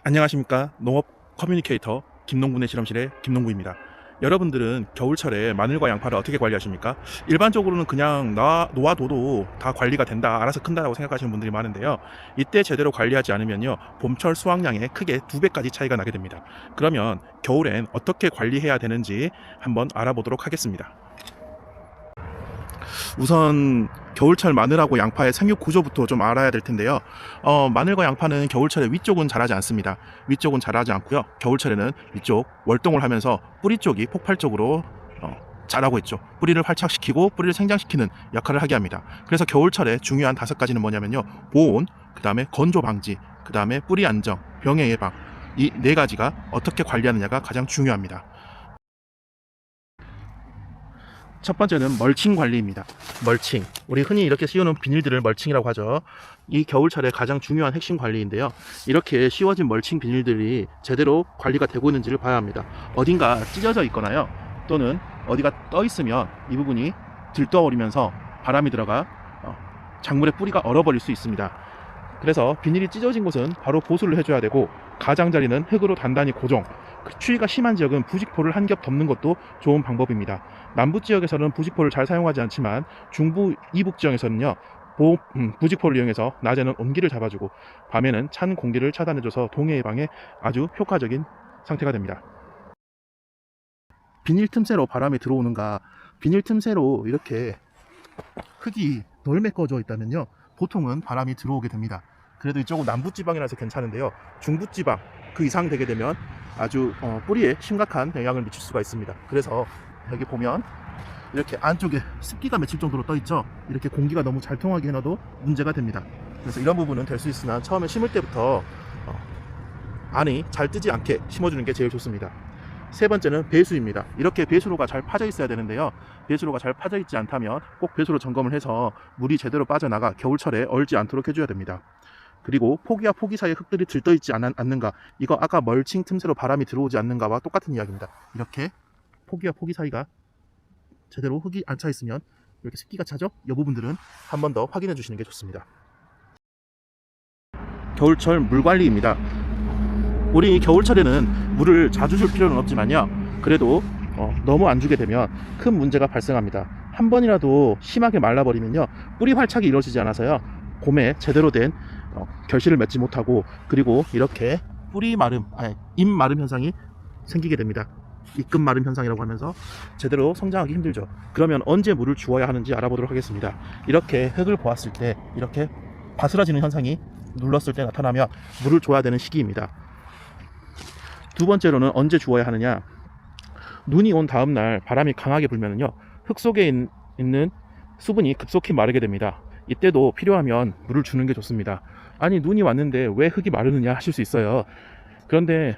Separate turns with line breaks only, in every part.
안녕하십니까. 농업 커뮤니케이터 김농군의 실험실의 김농구입니다. 여러분들은 겨울철에 마늘과 양파를 어떻게 관리하십니까? 일반적으로는 그냥 놓아둬도 다 관리가 된다, 알아서 큰다라고 생각하시는 분들이 많은데요. 이때 제대로 관리하지 않으면요, 봄철 수확량에 크게 2배까지 차이가 나게 됩니다. 그러면 겨울엔 어떻게 관리해야 되는지 한번 알아보도록 하겠습니다. 우선 겨울철 마늘하고 양파의 생육 구조부터 좀 알아야 될 텐데요. 마늘과 양파는 겨울철에 위쪽은 자라지 않습니다. 위쪽은 자라지 않고요. 겨울철에는 위쪽 월동을 하면서 뿌리 쪽이 폭발적으로 자라고 있죠. 뿌리를 활착시키고 뿌리를 생장시키는 역할을 하게 합니다. 그래서 겨울철에 중요한 5가지는 뭐냐면요, 보온, 그 다음에 건조 방지, 그 다음에 뿌리 안정, 병해 예방, 이 4가지가 어떻게 관리하느냐가 가장 중요합니다. 첫 번째는 멀칭 관리입니다. 멀칭, 우리 흔히 이렇게 씌우는 비닐들을 멀칭이라고 하죠. 이 겨울철에 가장 중요한 핵심 관리인데요, 이렇게 씌워진 멀칭 비닐들이 제대로 관리가 되고 있는지를 봐야 합니다. 어딘가 찢어져 있거나요, 또는 어디가 떠 있으면 이 부분이 들떠오르면서 바람이 들어가 작물의 뿌리가 얼어버릴 수 있습니다. 그래서 비닐이 찢어진 곳은 바로 보수를 해줘야 되고, 가장자리는 흙으로 단단히 고정, 추위가 심한 지역은 부직포를 한 겹 덮는 것도 좋은 방법입니다. 남부 지역에서는 부직포를 잘 사용하지 않지만 중부 이북 지역에서는요, 부직포를 이용해서 낮에는 온기를 잡아주고 밤에는 찬 공기를 차단해줘서 동해 예방에 아주 효과적인 상태가 됩니다. 비닐 틈새로 바람이 들어오는가, 비닐 틈새로 이렇게 흙이 널매꺼져 있다면요, 보통은 바람이 들어오게 됩니다. 그래도 이쪽은 남부지방이라서 괜찮은데요, 중부지방 그 이상 되게 되면 아주 뿌리에 심각한 영향을 미칠 수가 있습니다. 그래서 여기 보면 이렇게 안쪽에 습기가 맺힐 정도로 떠 있죠. 이렇게 공기가 너무 잘 통하게 해놔도 문제가 됩니다. 그래서 이런 부분은 될 수 있으나 처음에 심을 때부터 안이 잘 뜨지 않게 심어주는 게 제일 좋습니다. 세 번째는 배수입니다. 이렇게 배수로가 잘 파져 있어야 되는데요, 배수로가 잘 파져 있지 않다면 꼭 배수로 점검을 해서 물이 제대로 빠져나가 겨울철에 얼지 않도록 해줘야 됩니다. 그리고 포기와 포기 사이에 흙들이 들떠 있지 않는가, 이거 아까 멀칭 틈새로 바람이 들어오지 않는가와 똑같은 이야기입니다. 이렇게 포기와 포기 사이가 제대로 흙이 안 차 있으면 이렇게 습기가 차죠? 이 부분들은 한 번 더 확인해 주시는 게 좋습니다. 겨울철 물 관리입니다. 우리 겨울철에는 물을 자주 줄 필요는 없지만요, 그래도 너무 안 주게 되면 큰 문제가 발생합니다. 한 번이라도 심하게 말라버리면요, 뿌리 활착이 이루어지지 않아서요, 봄에 제대로 된 결실을 맺지 못하고, 그리고 이렇게 뿌리 마름, 잎 마름 현상이 생기게 됩니다. 잎끝 마름 현상이라고 하면서 제대로 성장하기 힘들죠. 그러면 언제 물을 주어야 하는지 알아보도록 하겠습니다. 이렇게 흙을 보았을 때 이렇게 바스라지는 현상이 눌렀을 때 나타나면 물을 줘야 되는 시기입니다. 두 번째로는 언제 주어야 하느냐, 눈이 온 다음날 바람이 강하게 불면은요, 흙 속에 있는 수분이 급속히 마르게 됩니다. 이때도 필요하면 물을 주는 게 좋습니다. 아니, 눈이 왔는데 왜 흙이 마르느냐 하실 수 있어요. 그런데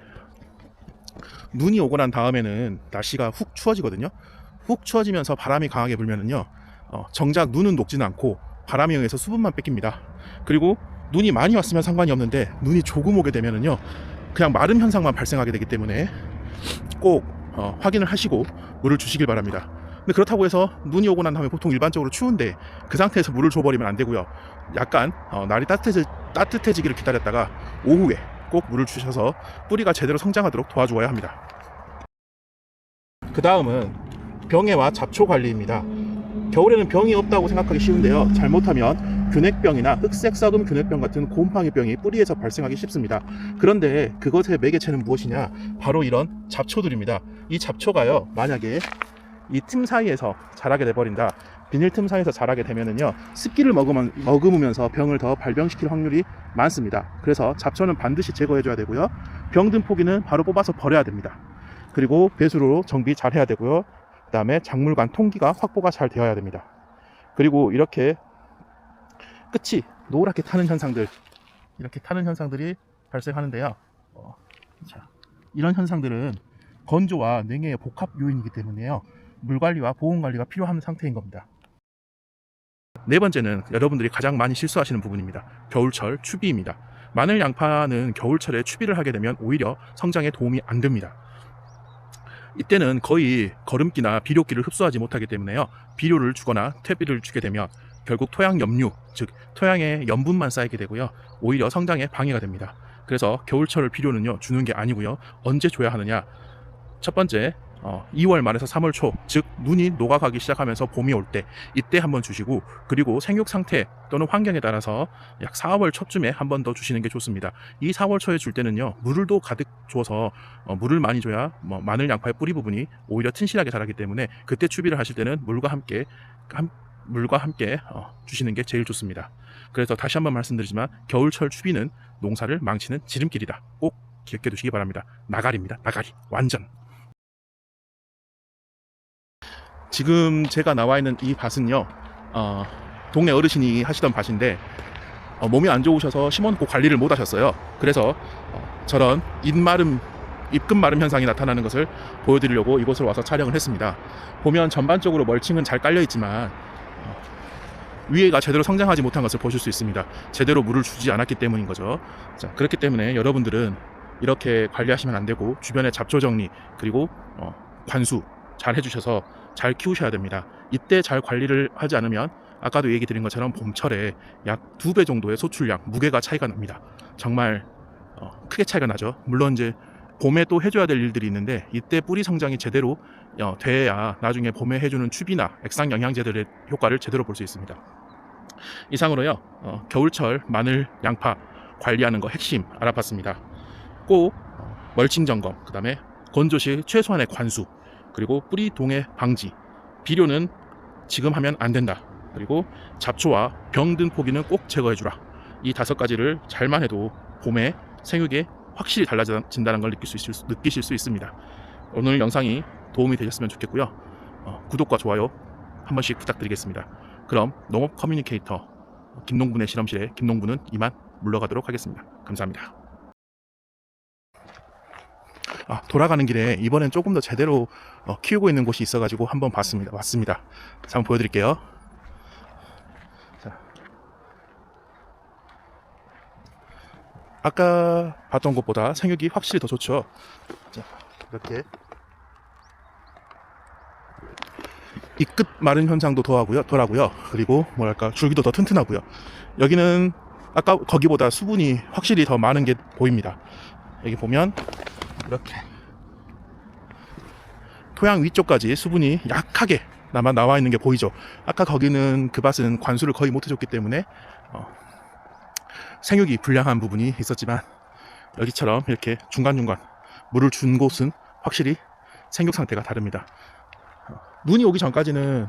눈이 오고 난 다음에는 날씨가 훅 추워지거든요. 훅 추워지면서 바람이 강하게 불면은요, 정작 눈은 녹지는 않고 바람에 의해서 수분만 뺏깁니다. 그리고 눈이 많이 왔으면 상관이 없는데 눈이 조금 오게 되면은요, 그냥 마름 현상만 발생하게 되기 때문에 꼭 확인을 하시고 물을 주시길 바랍니다. 근데 그렇다고 해서 눈이 오고 난 다음에 보통 일반적으로 추운데 그 상태에서 물을 줘버리면 안 되고요. 약간 날이 따뜻해지기를 기다렸다가 오후에 꼭 물을 주셔서 뿌리가 제대로 성장하도록 도와주어야 합니다. 그 다음은 병해와 잡초 관리입니다. 겨울에는 병이 없다고 생각하기 쉬운데요, 잘못하면 균핵병이나 흑색 썩음 균핵병 같은 곰팡이병이 뿌리에서 발생하기 쉽습니다. 그런데 그것의 매개체는 무엇이냐, 바로 이런 잡초들입니다. 이 잡초가요, 만약에 이 틈 사이에서 자라게 돼버린다, 비닐 틈 사이에서 자라게 되면은요, 습기를 머금으면서 병을 더 발병시킬 확률이 많습니다. 그래서 잡초는 반드시 제거해줘야 되고요, 병든 포기는 바로 뽑아서 버려야 됩니다. 그리고 배수로 정비 잘 해야 되고요, 그 다음에 작물간 통기가 확보가 잘 되어야 됩니다. 그리고 이렇게 끝이 노랗게 타는 현상들, 이렇게 타는 현상들이 발생하는데요, 이런 현상들은 건조와 냉해의 복합 요인이기 때문에요, 물관리와 보온관리가 필요한 상태인 겁니다. 네 번째는 여러분들이 가장 많이 실수하시는 부분입니다. 겨울철 추비입니다. 마늘, 양파는 겨울철에 추비를 하게 되면 오히려 성장에 도움이 안 됩니다. 이때는 거의 거름기나 비료기를 흡수하지 못하기 때문에요, 비료를 주거나 퇴비를 주게 되면 결국 토양 염류, 즉 토양에 염분만 쌓이게 되고요, 오히려 성장에 방해가 됩니다. 그래서 겨울철 비료는요 주는 게 아니고요. 언제 줘야 하느냐? 첫 번째 2월 말에서 3월 초, 즉 눈이 녹아가기 시작하면서 봄이 올 때, 이때 한번 주시고, 그리고 생육 상태 또는 환경에 따라서 약 4월 초쯤에 한 번 더 주시는 게 좋습니다. 이 4월 초에 줄 때는요 물도 가득 줘서 물을 많이 줘야 마늘 양파의 뿌리 부분이 오히려 튼실하게 자라기 때문에 그때 추비를 하실 때는 물과 함께 주시는 게 제일 좋습니다. 그래서 다시 한번 말씀드리지만 겨울철 추비는 농사를 망치는 지름길이다. 꼭 기억해 두시기 바랍니다. 나가리입니다. 나가리. 완전. 지금 제가 나와 있는 이 밭은요 동네 어르신이 하시던 밭인데 몸이 안 좋으셔서 심어놓고 관리를 못 하셨어요. 그래서 저런 잎끝 마름 현상이 나타나는 것을 보여드리려고 이곳으로 와서 촬영을 했습니다. 보면 전반적으로 멀칭은 잘 깔려 있지만 위에가 제대로 성장하지 못한 것을 보실 수 있습니다. 제대로 물을 주지 않았기 때문인 거죠. 자, 그렇기 때문에 여러분들은 이렇게 관리하시면 안 되고 주변의 잡초 정리 그리고 관수 잘 해주셔서 잘 키우셔야 됩니다. 이때 잘 관리를 하지 않으면 아까도 얘기 드린 것처럼 봄철에 약 2배 정도의 소출량, 무게가 차이가 납니다. 정말 크게 차이가 나죠. 물론 이제 봄에 또 해줘야 될 일들이 있는데 이때 뿌리 성장이 제대로 돼야 나중에 봄에 해주는 추비나 액상 영양제들의 효과를 제대로 볼 수 있습니다. 이상으로요 겨울철 마늘, 양파 관리하는 거 핵심 알아봤습니다. 꼭 멀칭 점검, 그 다음에 건조 시 최소한의 관수, 그리고 뿌리 동해 방지, 비료는 지금 하면 안 된다. 그리고 잡초와 병든 포기는 꼭 제거해주라. 이 5가지를 잘만 해도 봄에 생육에 확실히 달라진다는 걸 느끼실 수 있습니다. 오늘 영상이 도움이 되셨으면 좋겠고요. 구독과 좋아요 한 번씩 부탁드리겠습니다. 그럼 농업 커뮤니케이터 김농분의 실험실에 김농분은 이만 물러가도록 하겠습니다. 감사합니다. 돌아가는 길에 이번엔 조금 더 제대로 키우고 있는 곳이 있어가지고 한번 왔습니다. 자, 한번 보여드릴게요. 자, 아까 봤던 곳보다 생육이 확실히 더 좋죠. 자, 이렇게 잎끝 마른 현상도 덜하고요. 그리고 뭐랄까 줄기도 더 튼튼하고요. 여기는 아까 거기보다 수분이 확실히 더 많은 게 보입니다. 여기 보면 이렇게 토양 위쪽까지 수분이 약하게 나와 있는 게 보이죠. 아까 거기는 그 밭은 관수를 거의 못 해줬기 때문에 생육이 불량한 부분이 있었지만 여기처럼 이렇게 중간중간 물을 준 곳은 확실히 생육 상태가 다릅니다. 눈이 오기 전까지는,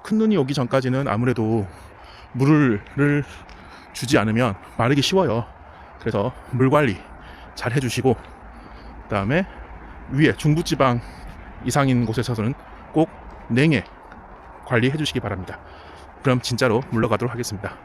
큰 눈이 오기 전까지는 아무래도 물을 주지 않으면 마르기 쉬워요. 그래서 물 관리 잘 해주시고, 그 다음에 위에 중부지방 이상인 곳에서는 꼭 냉해 관리해 주시기 바랍니다. 그럼 진짜로 물러가도록 하겠습니다.